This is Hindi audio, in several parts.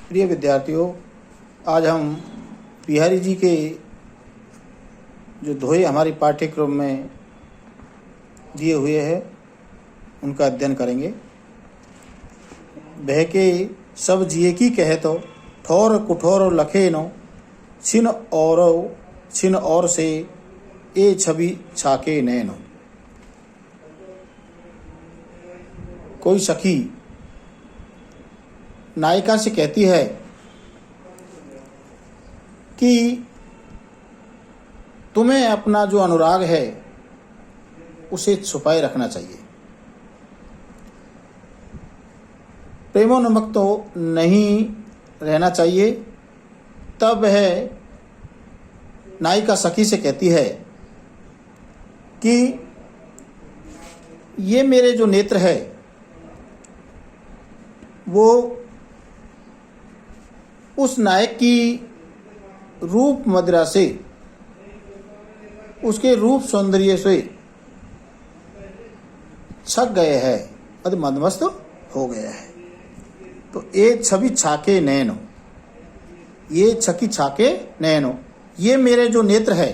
प्रिय विद्यार्थियों, आज हम बिहारी जी के जो दोहे हमारे पाठ्यक्रम में दिए हुए हैं उनका अध्ययन करेंगे। बहके सब जिए की कहे तो ठोर कुठोर लखे नो छिन और से ए छवि छाके नैनो। कोई सखी नायिका से कहती है कि तुम्हें अपना जो अनुराग है उसे छुपाए रखना चाहिए। प्रेमोन्मत्त तो नहीं रहना चाहिए। तब वह नायिका सखी से कहती है कि ये मेरे जो नेत्र है वो उस नायक की रूप मदिरा से, उसके रूप सौंदर्य से छक गए हैं, अति मदमस्त हो गया है। तो ये छवि छाके नैनो, ये छकी छाके नैनो, ये मेरे जो नेत्र है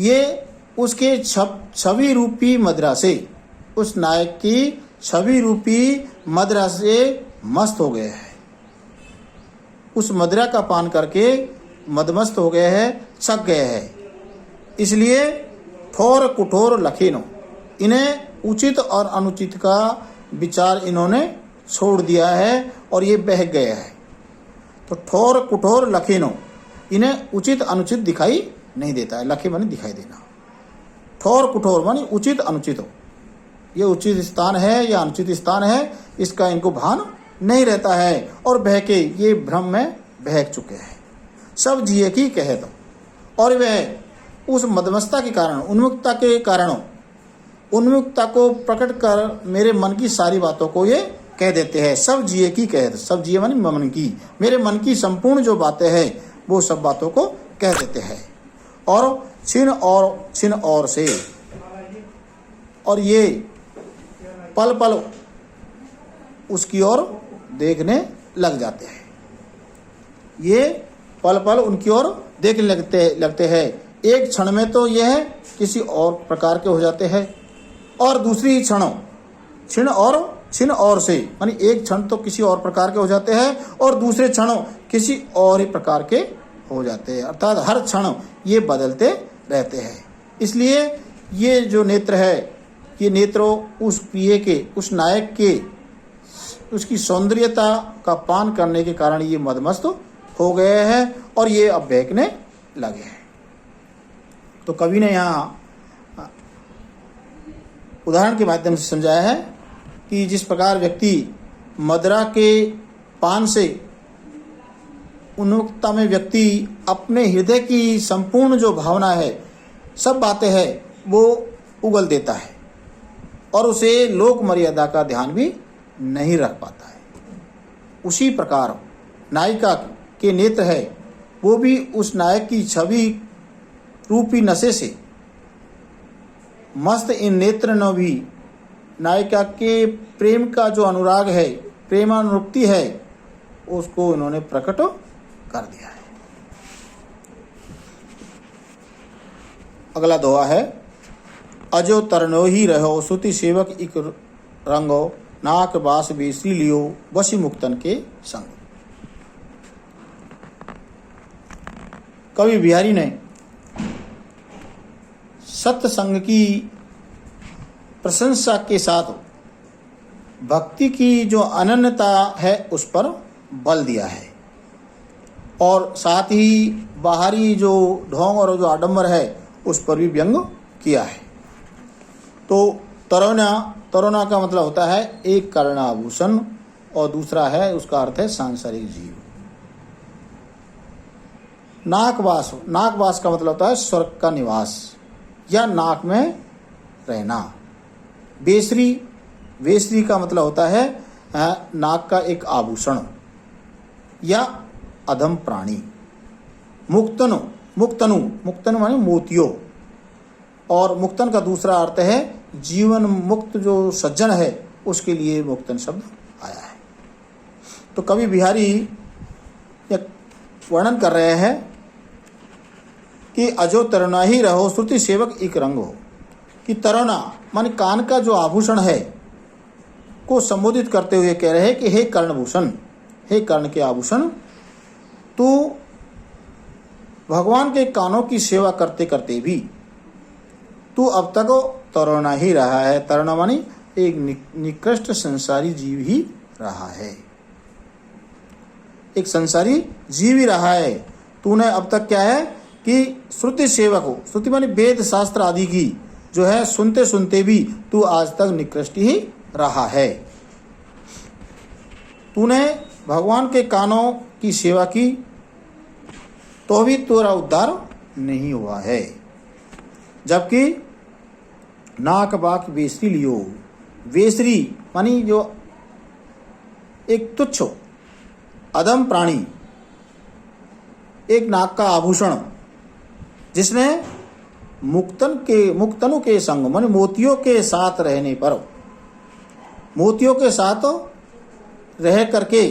ये उसके छवि रूपी मदिरा से, उस नायक की छवि रूपी मदिरा से मस्त हो गए हैं। उस मदिरा का पान करके मदमस्त हो गए हैं, छक गए हैं। इसलिए ठोर कुठोर लखीनो, इन्हें उचित और अनुचित का विचार इन्होंने छोड़ दिया है और ये बह गए हैं। तो ठोर कुठोर लखीनो, इन्हें उचित अनुचित दिखाई नहीं देता है। लखे माने दिखाई देना, ठोर कुठोर माने उचित अनुचित हो, ये उचित स्थान है या अनुचित स्थान है इसका इनको भान नहीं रहता है और बहके ये भ्रम में बहक चुके हैं। सब जिए की कहे तो, और वह उस मदमस्ता के कारण, उन्मुक्ता के कारण, उन्मुक्ता को प्रकट कर मेरे मन की सारी बातों को ये कह देते हैं। सब जिए की कहे तो, सब जिए माने मन की, मेरे मन की संपूर्ण जो बातें हैं वो सब बातों को कह देते हैं। और छिन और से, और ये पल पल उसकी ओर देखने लग जाते हैं। ये पल पल उनकी ओर देखने लगते हैं। एक क्षण में तो यह किसी और प्रकार के हो जाते हैं और दूसरी क्षण और से मानी एक क्षण तो किसी और प्रकार के हो जाते हैं और दूसरे क्षण किसी और ही प्रकार के हो जाते हैं। अर्थात हर क्षण ये बदलते रहते हैं। इसलिए ये जो नेत्र है, ये नेत्रों उस प्रिय के, उस नायक के, उसकी सौंदर्यता का पान करने के कारण ये मदमस्त हो गए हैं और ये अब बहकने लगे हैं। तो कवि ने यहाँ उदाहरण के माध्यम से समझाया है कि जिस प्रकार व्यक्ति मदिरा के पान से उन्मुक्तता में व्यक्ति अपने हृदय की संपूर्ण जो भावना है, सब बातें हैं, वो उगल देता है और उसे लोक मर्यादा का ध्यान भी नहीं रख पाता है। उसी प्रकार नायिका के नेत्र है वो भी उस नायक की छवि रूपी नशे से मस्त, इन नेत्र न भी नायिका के प्रेम का जो अनुराग है, प्रेमानुरक्ति है, उसको इन्होंने प्रकट कर दिया है। अगला दोहा है, अजो तरनो ही रहो सुति सेवक इक रंगो नाक बास बेसरी लियो वशी मुक्तन के संग। कवि बिहारी ने सत्संग की प्रशंसा के साथ भक्ति की जो अनन्यता है उस पर बल दिया है और साथ ही बाहरी जो ढोंग और जो आडंबर है उस पर भी व्यंग किया है। तो तरोना का मतलब होता है एक कर्णाभूषण और दूसरा है, उसका अर्थ है सांसारिक जीव। नाकवास का मतलब होता है स्वर्ग का निवास या नाक में रहना। वेसरी का मतलब होता है नाक का एक आभूषण या अधम प्राणी। मुक्तनु माने मोतियों, और मुक्तन का दूसरा अर्थ है जीवन मुक्त जो सज्जन है उसके लिए मुक्तन शब्द आया है। तो कवि बिहारी एक वर्णन कर रहे हैं कि अजो तरुणा ही रहो श्रुति सेवक एक रंग हो, कि तरुणा मान कान का जो आभूषण है को संबोधित करते हुए कह रहे हैं कि हे कर्णभूषण, हे कर्ण के आभूषण, तू भगवान के कानों की सेवा करते करते भी तू अब तक तरुणा ही रहा है। तरुणा मानी एक निकृष्ट संसारी जीव ही रहा है, एक संसारी जीव ही रहा है। तूने अब तक क्या है कि श्रुति सेवक हो, श्रुति मानी वेद शास्त्र आदि की जो है सुनते सुनते भी तू आज तक निकृष्ट ही रहा है। तूने भगवान के कानों की सेवा की तो भी तेरा उद्धार नहीं हुआ है, जबकि नाक बाक वेसरी लियो, वेसरी मानी जो एक तुच्छ अधम प्राणी, एक नाक का आभूषण जिसने मुक्तनु के संग मानी मोतियों के साथ रहने पर, मोतियों के साथ रह करके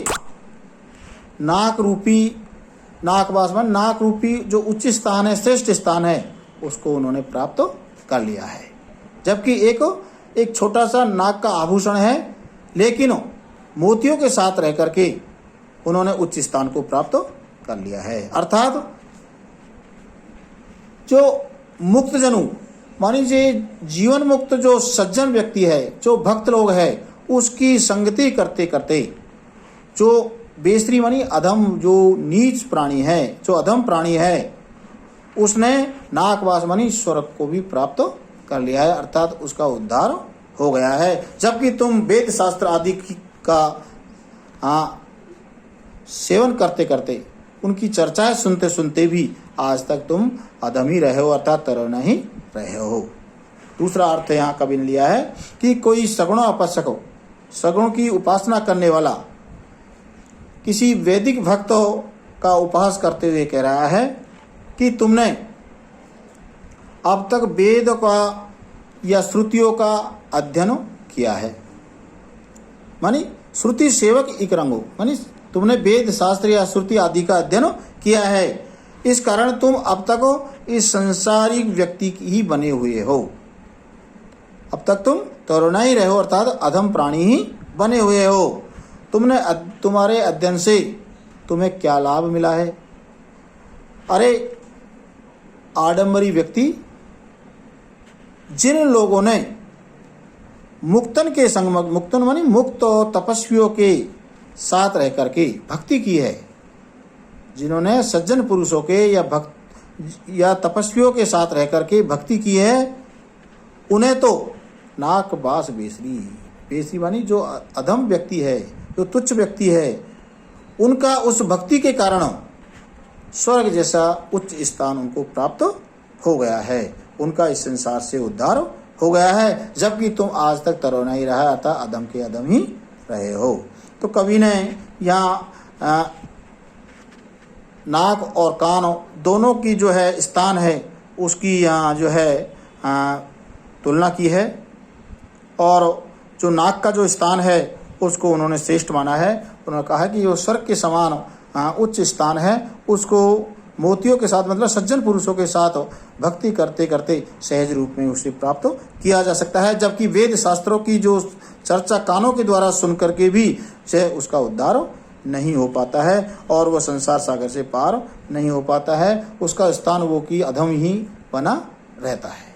नाक रूपी, नाकवास मान नाक रूपी जो उच्च स्थान है, श्रेष्ठ स्थान है, उसको उन्होंने प्राप्त कर लिया है। जबकि एक छोटा सा नाक का आभूषण है, लेकिन मोतियों के साथ रह करके उन्होंने उच्च स्थान को प्राप्त कर लिया है। अर्थात जो मुक्त जनू मानी जीवन मुक्त जो सज्जन व्यक्ति है, जो भक्त लोग है, उसकी संगति करते करते जो बेसरी मानी अधम जो नीच प्राणी है, जो अधम प्राणी है, उसने नाकवास मानी स्वर्ग को भी प्राप्त कर लिया है, अर्थात उसका उद्धार हो गया है। जबकि तुम वेद शास्त्र आदि का सेवन करते करते, उनकी चर्चाएं सुनते सुनते भी आज तक तुम अधम ही रहे हो, अर्थात तरुण ही रहे हो। दूसरा अर्थ यहाँ कवि ने लिया है कि कोई सगुण अपश्यक हो, सगुण की उपासना करने वाला किसी वैदिक भक्त का उपहास करते हुए कह रहा है कि तुमने अब तक वेद का या श्रुतियों का अध्ययन किया है, मानी श्रुति सेवक एक रंग हो, मानी तुमने वेद शास्त्र या श्रुति आदि का अध्ययन किया है, इस कारण तुम अब तक इस संसारिक व्यक्ति ही बने हुए हो। अब तक तुम तरुणा ही रहे हो, अर्थात अधम प्राणी ही बने हुए हो। तुम्हारे अध्ययन से तुम्हें क्या लाभ मिला है? अरे आडंबरी व्यक्ति, जिन लोगों ने मुक्तन के संग, मुक्तन मानी मुक्त तपस्वियों के साथ रह करके भक्ति की है, जिन्होंने सज्जन पुरुषों के या तपस्वियों के साथ रह करके भक्ति की है, उन्हें तो नाक बास बेसरी मानी जो अधम व्यक्ति है, जो तुच्छ व्यक्ति है, उनका उस भक्ति के कारण स्वर्ग जैसा उच्च स्थान उनको प्राप्त हो गया है, उनका इस संसार से उद्धार हो गया है। जबकि तुम आज तक तरुणा ही रहा, अतः अधम के अधम ही रहे हो। तो कवि ने यहाँ नाक और कान दोनों की जो है स्थान है उसकी यहाँ जो है तुलना की है, और जो नाक का जो स्थान है उसको उन्होंने श्रेष्ठ माना है। उन्होंने कहा कि जो स्वर्ग के समान उच्च स्थान है, उसको मोतियों के साथ मतलब सज्जन पुरुषों के साथ भक्ति करते करते सहज रूप में उसे प्राप्त किया जा सकता है। जबकि वेद शास्त्रों की जो चर्चा कानों के द्वारा सुन करके भी से उसका उद्धार नहीं हो पाता है और वह संसार सागर से पार नहीं हो पाता है, उसका स्थान वो कि अधम ही बना रहता है।